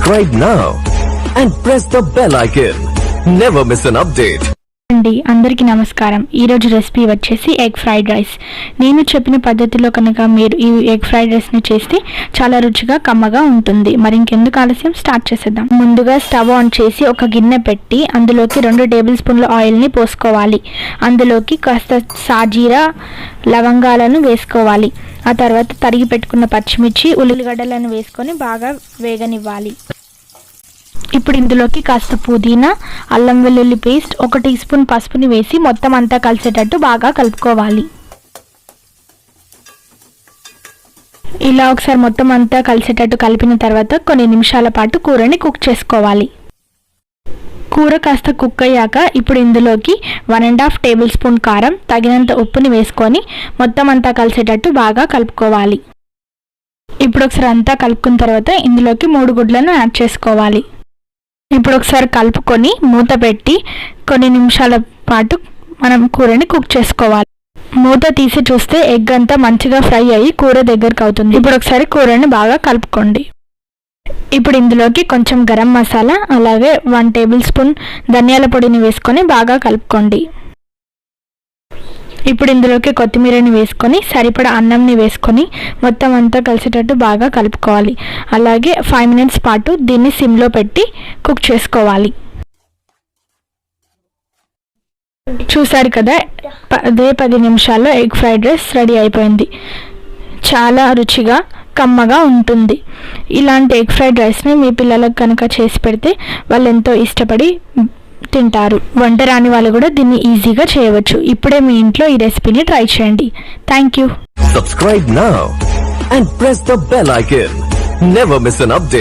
Subscribe now and press the bell icon. Never miss an update. అండి అందరికీ నమస్కారం. ఈరోజు రెసిపీ వచ్చేసి ఎగ్ ఫ్రైడ్ రైస్. నేను చెప్పిన పద్ధతిలో కనుక మీరు ఈ ఎగ్ ఫ్రైడ్ రైస్ని చేస్తే చాలా రుచిగా కమ్మగా ఉంటుంది. మరి ఇంకెందుకు ఆలస్యం, స్టార్ట్ చేసేద్దాం. ముందుగా స్టవ్ ఆన్ చేసి ఒక గిన్నె పెట్టి అందులోకి 2 టేబుల్ స్పూన్ల ఆయిల్ని పోసుకోవాలి. అందులోకి కాస్త సాజీరా లవంగాలను వేసుకోవాలి. ఆ తర్వాత తరిగి పెట్టుకున్న పచ్చిమిర్చి ఉల్లిగడ్డలను వేసుకొని బాగా వేగనివ్వాలి. ఇప్పుడు ఇందులోకి కాస్త పుదీనా, అల్లం వెల్లుల్లి పేస్ట్, 1 టీ స్పూన్ పసుపుని వేసి మొత్తం అంతా కలిసేటట్టు బాగా కలుపుకోవాలి. ఇలా ఒకసారి మొత్తం అంతా కలిసేటట్టు కలిపిన తర్వాత కొన్ని నిమిషాల పాటు కూరని కుక్ చేసుకోవాలి. కూర కాస్త కుక్ అయ్యాక ఇప్పుడు ఇందులోకి 1½ టేబుల్ స్పూన్ కారం, తగినంత ఉప్పుని వేసుకొని మొత్తం అంతా కలిసేటట్టు బాగా కలుపుకోవాలి. ఇప్పుడు ఒకసారి అంతా కలుపుకున్న తర్వాత ఇందులోకి 3 గుడ్లను యాడ్ చేసుకోవాలి. ఇప్పుడు ఒకసారి కలుపుకొని మూత పెట్టి కొన్ని నిమిషాల పాటు మనం కూరని కుక్ చేసుకోవాలి. మూత తీసి చూస్తే ఎగ్ అంతా మంచిగా ఫ్రై అయ్యి కూర దగ్గరకు అవుతుంది. ఇప్పుడు ఒకసారి కూరని బాగా కలుపుకోండి. ఇప్పుడు ఇందులోకి కొంచెం గరం మసాలా, అలాగే 1 టేబుల్ స్పూన్ ధనియాల పొడిని వేసుకొని బాగా కలుపుకోండి. ఇప్పుడు ఇందులోకి కొత్తిమీరని వేసుకొని సరిపడా అన్నంని వేసుకొని మొత్తం అంతా కలిసేటట్టు బాగా కలుపుకోవాలి. అలాగే 5 మినిట్స్ పాటు దీన్ని సిమ్లో పెట్టి కుక్ చేసుకోవాలి. చూసారు కదా, 10 నిమిషాల్లో ఎగ్ ఫ్రైడ్ రైస్ రెడీ అయిపోయింది. చాలా రుచిగా కమ్మగా ఉంటుంది. ఇలాంటి ఎగ్ ఫ్రైడ్ రైస్ని మీ పిల్లలకు కనుక చేసి పెడితే వాళ్ళు ఎంతో ఇష్టపడి తింటారు. వంట రాని వాళ్ళు కూడా దీన్ని ఈజీగా చేయవచ్చు. ఇప్పుడే మీ ఇంట్లో ఈ రెసిపీని ట్రై చేయండి. Thank you. Subscribe now and press the bell icon. Never miss an update.